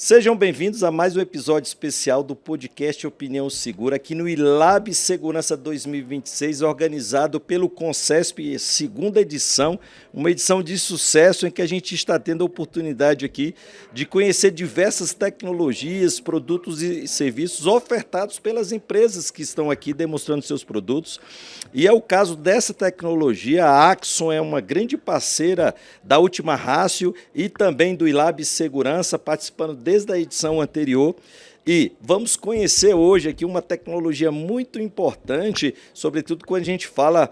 Sejam bem-vindos a mais um episódio especial do podcast Opinião Segura, aqui no ILAB Segurança 2026, organizado pelo Concesp, segunda edição, uma edição de sucesso em que a gente está tendo a oportunidade aqui de conhecer diversas tecnologias, produtos e serviços ofertados pelas empresas que estão aqui demonstrando seus produtos. E é o caso dessa tecnologia. A Axon é uma grande parceira da Última Rácio e também do ILAB Segurança, participando desde a edição anterior. E vamos conhecer hoje aqui uma tecnologia muito importante, sobretudo quando a gente fala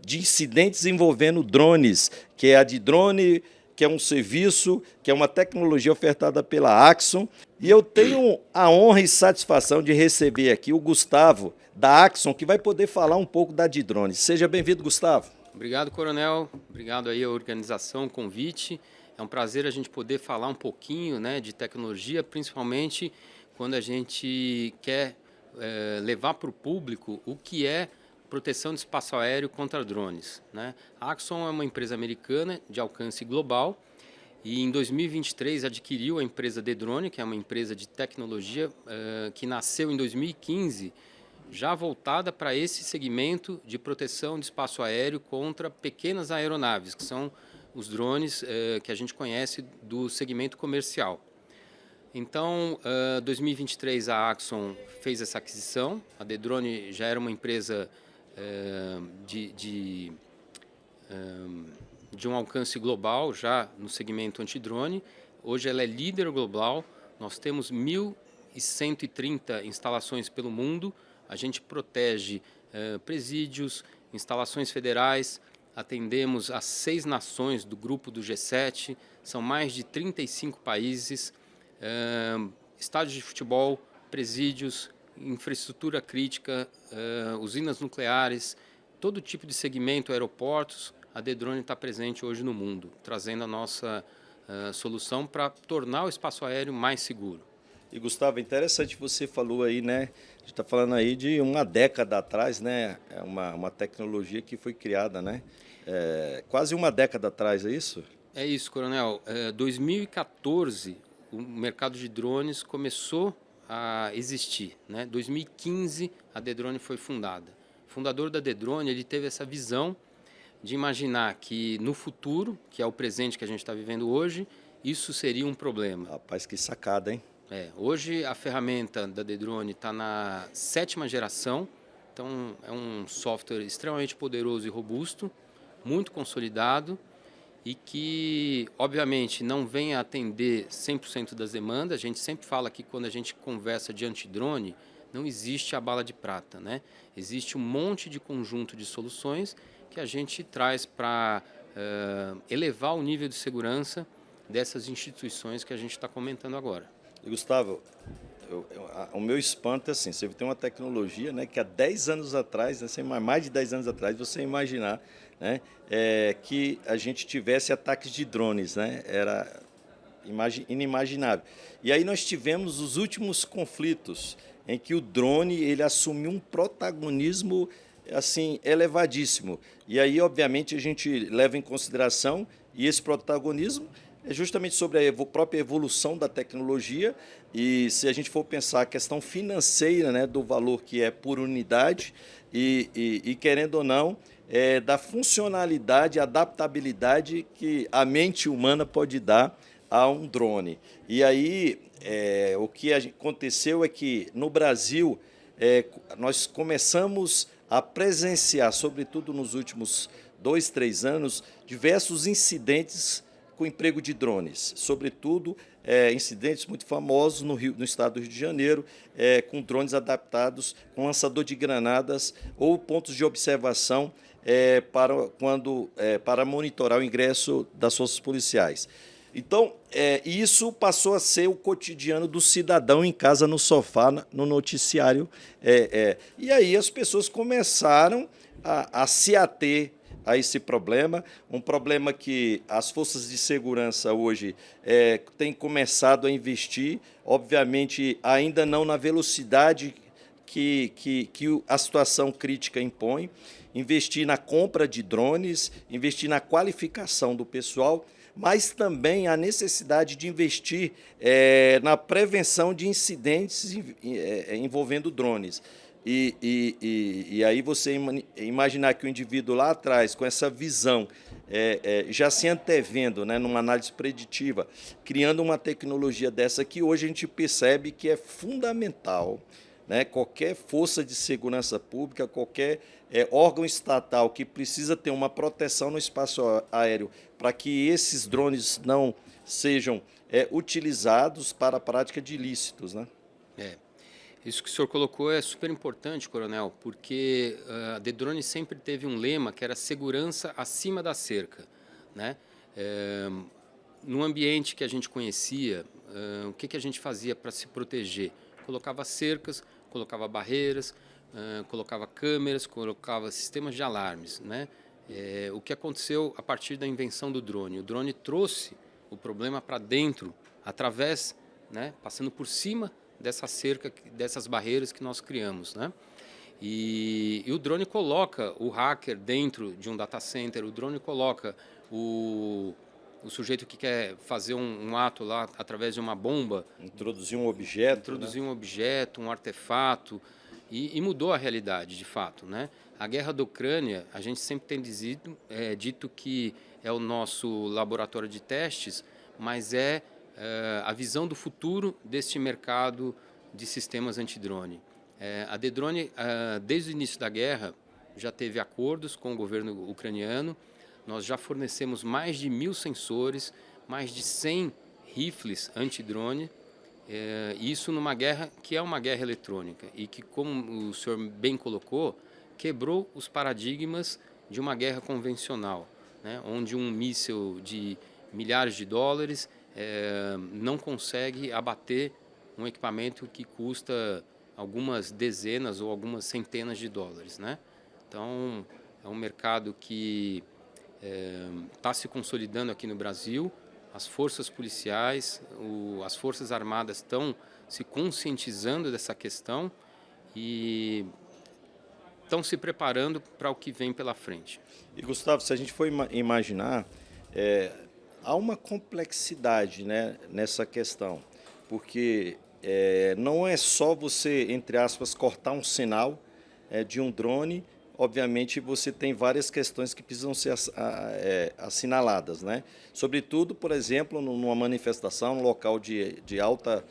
de incidentes envolvendo drones, que é a de drone, que é um serviço, que é uma tecnologia ofertada pela Axon. E eu tenho a honra e satisfação de receber aqui o Gustavo, da Axon, que vai poder falar um pouco da de drone. Seja bem-vindo, Gustavo. Obrigado, Coronel. Obrigado aí à organização, o convite. É um prazer a gente poder falar um pouquinho, né, de tecnologia, principalmente quando a gente quer levar para o público o que é proteção de espaço aéreo contra drones, né? A Axon é uma empresa americana de alcance global e em 2023 adquiriu a empresa Dedrone, que é uma empresa de tecnologia que nasceu em 2015, já voltada para esse segmento de proteção de espaço aéreo contra pequenas aeronaves, que são os drones que a gente conhece do segmento comercial. Então, em 2023, a Axon fez essa aquisição. A Dedrone já era uma empresa de um alcance global, já no segmento antidrone. Hoje ela é líder global. Nós temos 1.130 instalações pelo mundo. A gente protege presídios, instalações federais. Atendemos as 6 nações do grupo do G7, são mais de 35 países, estádios de futebol, presídios, infraestrutura crítica, usinas nucleares, todo tipo de segmento, aeroportos. A Dedrone está presente hoje no mundo, trazendo a nossa solução para tornar o espaço aéreo mais seguro. E, Gustavo, interessante você falou aí, né? A gente está falando aí de uma década atrás, né? É uma tecnologia que foi criada, né? Quase uma década atrás, é isso? É isso, Coronel. 2014, o mercado de drones começou a existir, né? 2015, a Dedrone foi fundada. O fundador da Dedrone, ele teve essa visão de imaginar que no futuro, que é o presente que a gente está vivendo hoje, isso seria um problema. Rapaz, que sacada, hein? Hoje a ferramenta da Dedrone está na 7ª geração, então é um software extremamente poderoso e robusto, muito consolidado e que, obviamente, não vem a atender 100% das demandas. A gente sempre fala que quando a gente conversa de antidrone, não existe a bala de prata, né? Existe um monte de conjunto de soluções que a gente traz para elevar o nível de segurança dessas instituições que a gente está comentando agora. E, Gustavo, o meu espanto é assim, você tem uma tecnologia, né, que há 10 anos atrás, né, mais de 10 anos atrás, você imaginar, né, que a gente tivesse ataques de drones, né, era inimaginável. E aí nós tivemos os últimos conflitos em que o drone ele assumiu um protagonismo assim elevadíssimo. E aí, obviamente, a gente leva em consideração e esse protagonismo é justamente sobre a própria evolução da tecnologia. E se a gente for pensar a questão financeira, né, do valor que é por unidade e querendo ou não, da funcionalidade, adaptabilidade que a mente humana pode dar a um drone. E aí o que aconteceu é que no Brasil nós começamos a presenciar, sobretudo nos últimos 2, 3 anos, diversos incidentes com emprego de drones, sobretudo incidentes muito famosos no estado do Rio de Janeiro, com drones adaptados com lançador de granadas ou pontos de observação para monitorar o ingresso das forças policiais. Então, isso passou a ser o cotidiano do cidadão em casa, no sofá, no noticiário. E aí as pessoas começaram a se ater a esse problema, um problema que as forças de segurança hoje têm começado a investir, obviamente ainda não na velocidade que a situação crítica impõe, investir na compra de drones, investir na qualificação do pessoal, mas também a necessidade de investir na prevenção de incidentes envolvendo drones. E aí você imaginar que o indivíduo lá atrás, com essa visão, já se antevendo, né, numa análise preditiva, criando uma tecnologia dessa que hoje a gente percebe que é fundamental, né? Qualquer força de segurança pública, qualquer órgão estatal que precisa ter uma proteção no espaço aéreo para que esses drones não sejam utilizados para a prática de ilícitos, né? Isso que o senhor colocou é super importante, coronel, porque a Dedrone sempre teve um lema que era segurança acima da cerca, né? No ambiente que a gente conhecia, o que a gente fazia para se proteger? Colocava cercas, colocava barreiras, colocava câmeras, colocava sistemas de alarmes, né? O que aconteceu a partir da invenção do drone? O drone trouxe o problema para dentro, através, né, passando por cima dessa cerca, dessas barreiras que nós criamos, né? E o drone coloca o hacker dentro de um data center, o drone coloca o sujeito que quer fazer um ato lá através de uma bomba, introduzir um objeto, introduzir um objeto, um artefato, e mudou a realidade, de fato, né? A guerra da Ucrânia, a gente sempre tem dito que é o nosso laboratório de testes, mas a visão do futuro deste mercado de sistemas antidrone. A Dedrone, desde o início da guerra, já teve acordos com o governo ucraniano. Nós já fornecemos mais de 1.000 sensores, mais de 100 rifles antidrone, isso numa guerra que é uma guerra eletrônica e que, como o senhor bem colocou, quebrou os paradigmas de uma guerra convencional, né, onde um míssil de milhares de dólares não consegue abater um equipamento que custa algumas dezenas ou algumas centenas de dólares, né? Então, é um mercado que está se consolidando aqui no Brasil. As forças policiais, as forças armadas estão se conscientizando dessa questão e estão se preparando para o que vem pela frente. E, Gustavo, se a gente for imaginar, há uma complexidade, né, nessa questão, porque não é só você, entre aspas, cortar um sinal de um drone. Obviamente, você tem várias questões que precisam ser assinaladas, né? Sobretudo, por exemplo, numa manifestação, num local de alta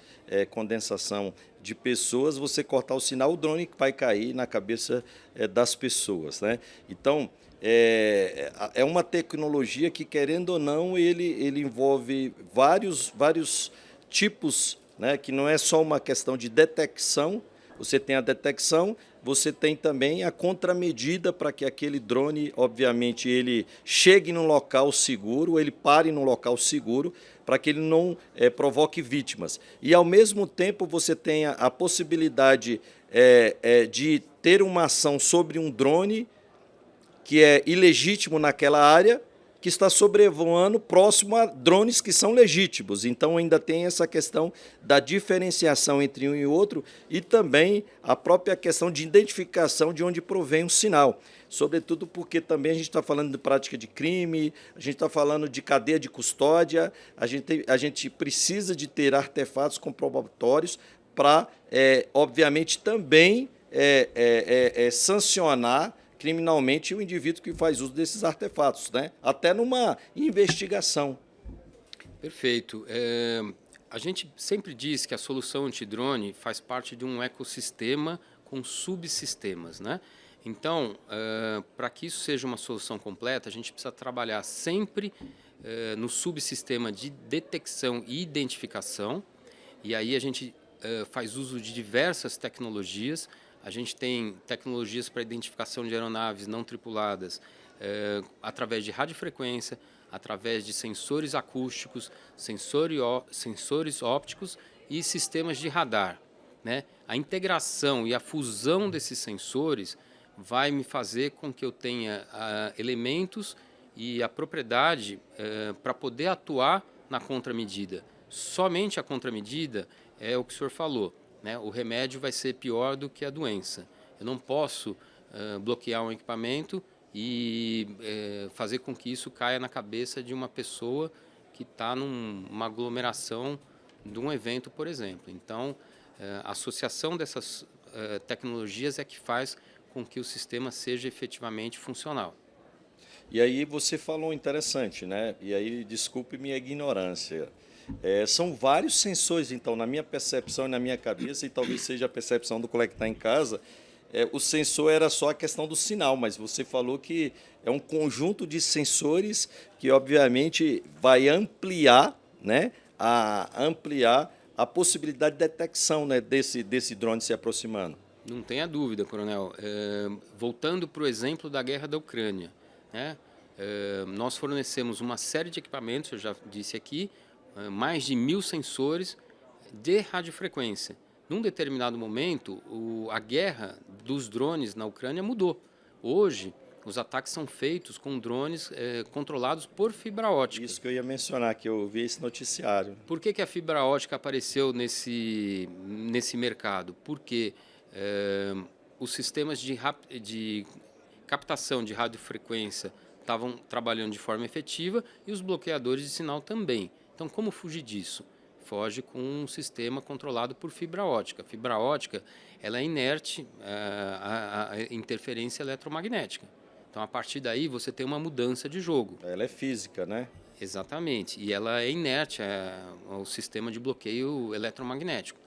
condensação de pessoas, você cortar o sinal, o drone vai cair na cabeça das pessoas, né? Então, é uma tecnologia que, querendo ou não, ele envolve vários tipos, né? Que não é só uma questão de detecção. Você tem a detecção, você tem também a contramedida para que aquele drone, obviamente, ele chegue num local seguro, ele pare num local seguro, para que ele não provoque vítimas. E, ao mesmo tempo, você tem a possibilidade de ter uma ação sobre um drone que é ilegítimo naquela área, que está sobrevoando próximo a drones que são legítimos. Então, ainda tem essa questão da diferenciação entre um e outro e também a própria questão de identificação de onde provém o sinal. Sobretudo porque também a gente está falando de prática de crime, a gente está falando de cadeia de custódia, a gente precisa de ter artefatos comprobatórios para, obviamente, também sancionar criminalmente o indivíduo que faz uso desses artefatos, né? Até numa investigação. Perfeito. A gente sempre diz que a solução antidrone faz parte de um ecossistema com subsistemas, né? Então, para que isso seja uma solução completa, a gente precisa trabalhar sempre no subsistema de detecção e identificação, e aí a gente faz uso de diversas tecnologias. A gente tem tecnologias para identificação de aeronaves não tripuladas através de radiofrequência, através de sensores acústicos, sensores ópticos e sistemas de radar, né? A integração e a fusão desses sensores vai me fazer com que eu tenha elementos e a propriedade para poder atuar na contramedida. Somente a contramedida é o que o senhor falou, né? O remédio vai ser pior do que a doença. Eu não posso bloquear um equipamento e fazer com que isso caia na cabeça de uma pessoa que está numa aglomeração de um evento, por exemplo. Então, a associação dessas tecnologias é que faz com que o sistema seja efetivamente funcional. E aí você falou interessante, né? E aí, desculpe minha ignorância. São vários sensores, então, na minha percepção e na minha cabeça, e talvez seja a percepção do colega que está em casa, o sensor era só a questão do sinal, mas você falou que é um conjunto de sensores que, obviamente, vai ampliar, né, ampliar a possibilidade de detecção, né, desse drone se aproximando. Não tenha dúvida, Coronel. Voltando para o exemplo da guerra da Ucrânia, né? Nós fornecemos uma série de equipamentos, eu já disse aqui, mais de 1.000 sensores de radiofrequência. Num determinado momento, a guerra dos drones na Ucrânia mudou. Hoje, os ataques são feitos com drones controlados por fibra ótica. Isso que eu ia mencionar, que eu vi esse noticiário. Por que a fibra ótica apareceu nesse mercado? Porque os sistemas de captação de radiofrequência estavam trabalhando de forma efetiva e os bloqueadores de sinal também. Então, como fugir disso? Foge com um sistema controlado por fibra ótica. A fibra ótica ela é inerte à interferência eletromagnética. Então, a partir daí, você tem uma mudança de jogo. Ela é física, né? Exatamente. E ela é inerte ao sistema de bloqueio eletromagnético.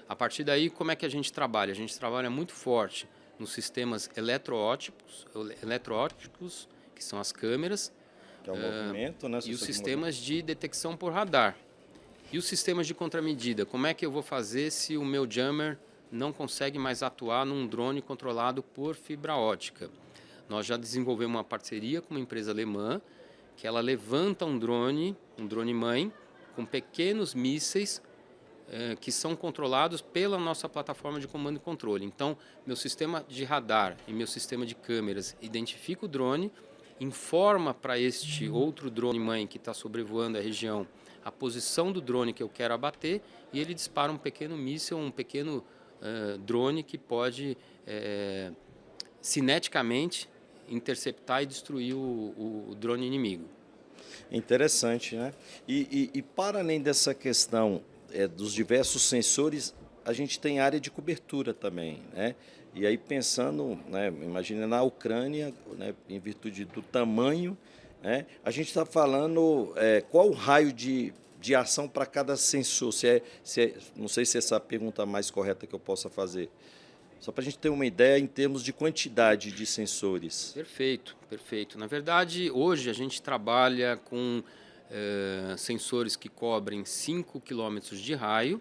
A partir daí, como é que a gente trabalha? A gente trabalha muito forte nos sistemas eletroópticos, que são as câmeras, Que é o movimento, né? e os sistemas de detecção por radar. E os sistemas de contramedida, como é que eu vou fazer se o meu jammer não consegue mais atuar num drone controlado por fibra ótica? Nós já desenvolvemos uma parceria com uma empresa alemã, que ela levanta um drone mãe, com pequenos mísseis que são controlados pela nossa plataforma de comando e controle. Então, meu sistema de radar e meu sistema de câmeras identifica o drone, informa para este outro drone mãe que está sobrevoando a região a posição do drone que eu quero abater e ele dispara um pequeno míssil, um pequeno drone que pode cineticamente interceptar e destruir o drone inimigo. Interessante, né? E para além dessa questão dos diversos sensores, a gente tem área de cobertura também, né? E aí pensando, né, imagina na Ucrânia, né, em virtude do tamanho, né, a gente está falando qual o raio de ação para cada sensor, não sei se essa é a pergunta mais correta que eu possa fazer. Só para a gente ter uma ideia em termos de quantidade de sensores. Perfeito, perfeito. Na verdade, hoje a gente trabalha com sensores que cobrem 5 quilômetros de raio,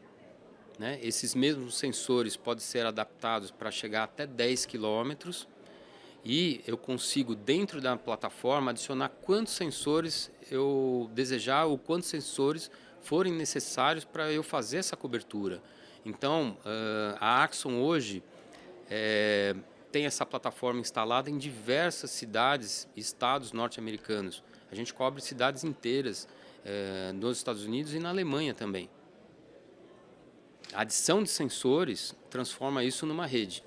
né? Esses mesmos sensores podem ser adaptados para chegar até 10 quilômetros e eu consigo, dentro da plataforma, adicionar quantos sensores eu desejar ou quantos sensores forem necessários para eu fazer essa cobertura. Então, a Axon hoje tem essa plataforma instalada em diversas cidades e estados norte-americanos. A gente cobre cidades inteiras nos Estados Unidos e na Alemanha também. A adição de sensores transforma isso numa rede.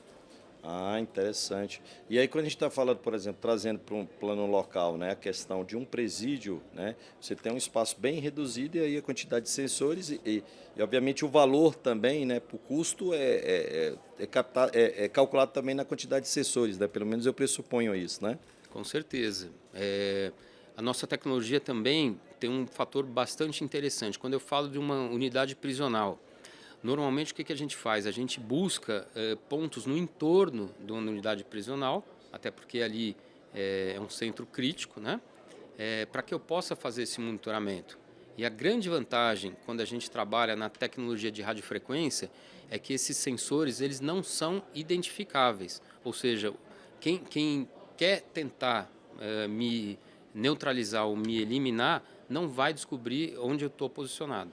Ah, interessante. E aí, quando a gente está falando, por exemplo, trazendo para um plano local, né, a questão de um presídio, né, você tem um espaço bem reduzido e aí a quantidade de sensores e obviamente, o valor também, né, para o custo é calculado também na quantidade de sensores, né? Pelo menos eu pressuponho isso, né? Com certeza. A nossa tecnologia também tem um fator bastante interessante. Quando eu falo de uma unidade prisional, normalmente, o que a gente faz? A gente busca pontos no entorno de uma unidade prisional, até porque ali é um centro crítico, né? Para que eu possa fazer esse monitoramento. E a grande vantagem, quando a gente trabalha na tecnologia de radiofrequência, é que esses sensores eles não são identificáveis. Ou seja, quem quer tentar me neutralizar ou me eliminar, não vai descobrir onde eu estou posicionado.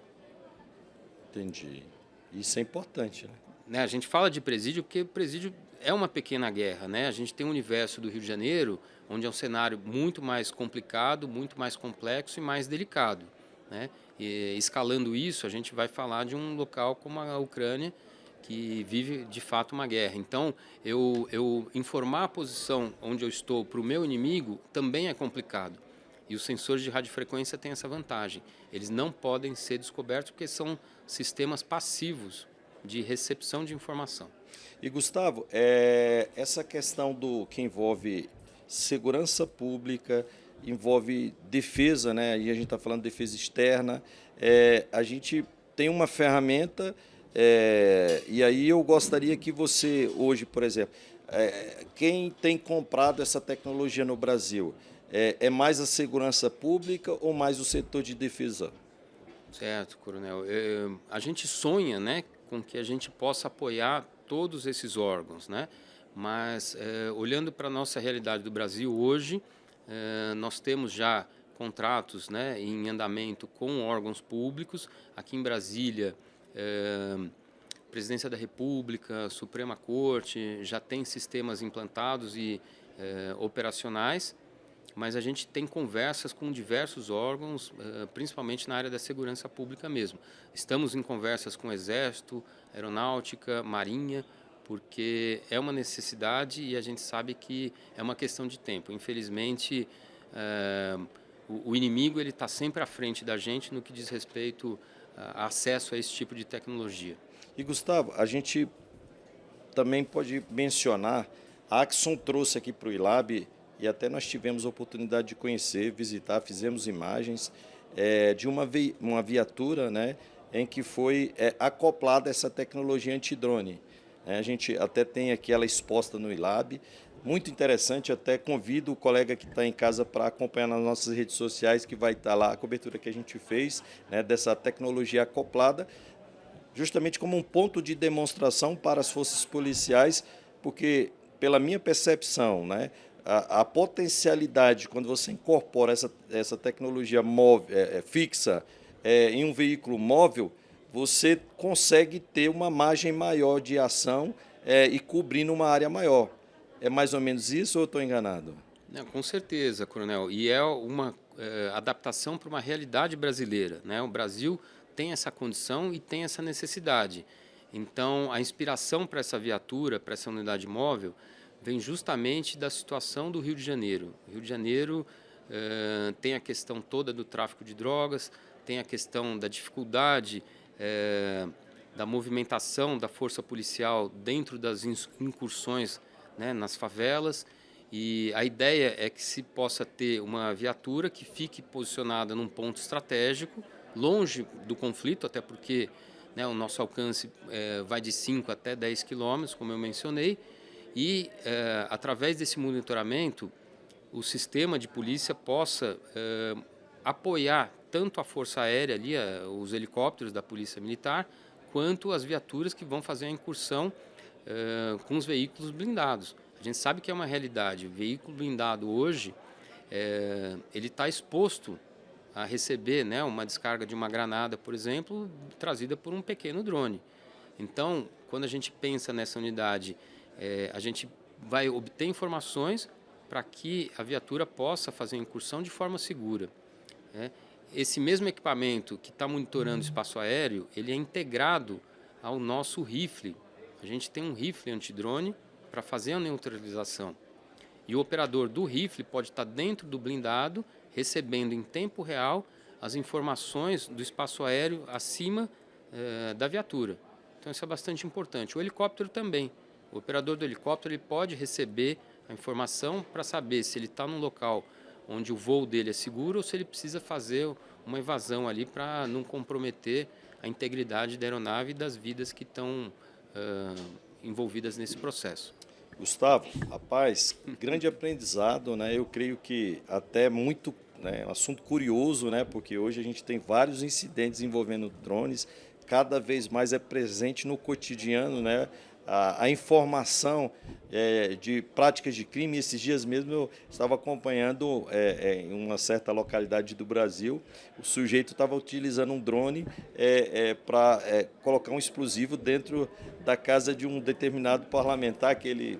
Entendi. Isso é importante, né? A gente fala de presídio porque presídio é uma pequena guerra, né? A gente tem um universo do Rio de Janeiro, onde é um cenário muito mais complicado, muito mais complexo e mais delicado, né? E, escalando isso, a gente vai falar de um local como a Ucrânia, que vive de fato uma guerra. Então, eu informar a posição onde eu estou para o meu inimigo também é complicado. E os sensores de radiofrequência têm essa vantagem. Eles não podem ser descobertos porque são sistemas passivos de recepção de informação. E, Gustavo, essa questão do que envolve segurança pública, envolve defesa, né? E a gente está falando de defesa externa. A gente tem uma ferramenta, e aí eu gostaria que você, hoje, por exemplo, quem tem comprado essa tecnologia no Brasil, é mais a segurança pública ou mais o setor de defesa? Certo, coronel. A gente sonha, né, com que a gente possa apoiar todos esses órgãos, né? Mas olhando para a nossa realidade do Brasil hoje, nós temos já contratos, né, em andamento com órgãos públicos. Aqui em Brasília, Presidência da República, Suprema Corte, já tem sistemas implantados e operacionais, mas a gente tem conversas com diversos órgãos, principalmente na área da segurança pública mesmo. Estamos em conversas com o Exército, Aeronáutica, Marinha, porque é uma necessidade e a gente sabe que é uma questão de tempo. Infelizmente, o inimigo ele está sempre à frente da gente no que diz respeito a acesso a esse tipo de tecnologia. E, Gustavo, a gente também pode mencionar, a Axon trouxe aqui para o ILAB, e até nós tivemos a oportunidade de conhecer, visitar, fizemos imagens de uma viatura, né, em que foi acoplada essa tecnologia antidrone. A gente até tem aqui ela exposta no ILAB, muito interessante, até convido o colega que está em casa para acompanhar nas nossas redes sociais, que vai estar lá a cobertura que a gente fez, né, dessa tecnologia acoplada, justamente como um ponto de demonstração para as forças policiais, porque, pela minha percepção, né, a potencialidade, quando você incorpora essa tecnologia fixa em um veículo móvel, você consegue ter uma margem maior de ação e cobrindo uma área maior. É mais ou menos isso ou eu estou enganado? Não, com certeza, coronel. E é uma adaptação para uma realidade brasileira, né? O Brasil tem essa condição e tem essa necessidade. Então, a inspiração para essa viatura, para essa unidade móvel, vem justamente da situação do Rio de Janeiro. O Rio de Janeiro tem a questão toda do tráfico de drogas, tem a questão da dificuldade da movimentação da força policial dentro das incursões, né, nas favelas. E a ideia é que se possa ter uma viatura que fique posicionada num ponto estratégico, longe do conflito, até porque, né, o nosso alcance vai de 5 até 10 quilômetros, como eu mencionei, e através desse monitoramento, o sistema de polícia possa apoiar tanto a Força Aérea, ali, os helicópteros da Polícia Militar, quanto as viaturas que vão fazer a incursão com os veículos blindados. A gente sabe que é uma realidade. O veículo blindado hoje, ele está exposto a receber, né, uma descarga de uma granada, por exemplo, trazida por um pequeno drone. Então, quando a gente pensa nessa unidade, a gente vai obter informações para que a viatura possa fazer a incursão de forma segura. Esse mesmo equipamento que está monitorando o espaço aéreo, ele é integrado ao nosso rifle. A gente tem um rifle antidrone para fazer a neutralização. E o operador do rifle pode estar dentro do blindado, recebendo em tempo real as informações do espaço aéreo acima da viatura. Então isso é bastante importante. O helicóptero também. O operador do helicóptero ele pode receber a informação para saber se ele está num local onde o voo dele é seguro ou se ele precisa fazer uma evasão ali para não comprometer a integridade da aeronave e das vidas que estão envolvidas nesse processo. Gustavo, rapaz, grande aprendizado, né? Eu creio que até muito, né, um assunto curioso, né? Porque hoje a gente tem vários incidentes envolvendo drones, cada vez mais é presente no cotidiano, né? A informação de práticas de crime. Esses dias mesmo eu estava acompanhando em uma certa localidade do Brasil, o sujeito estava utilizando um drone para colocar um explosivo dentro da casa de um determinado parlamentar, que ele,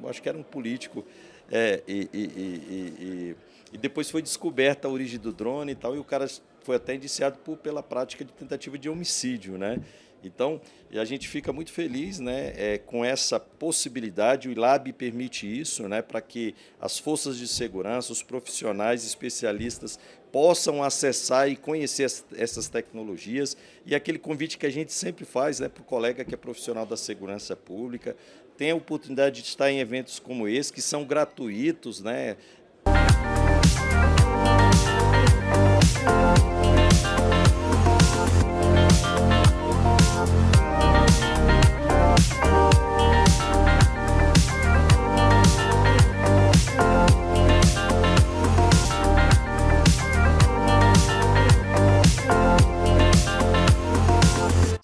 acho que era um político, e depois foi descoberta a origem do drone e tal, e o cara foi até indiciado pela prática de tentativa de homicídio, né? Então, a gente fica muito feliz, né, com essa possibilidade. O ILAB permite isso, né, para que as forças de segurança, os profissionais especialistas possam acessar e conhecer essas tecnologias. E aquele convite que a gente sempre faz, né, para o colega que é profissional da segurança pública, tem a oportunidade de estar em eventos como esse, que são gratuitos, né?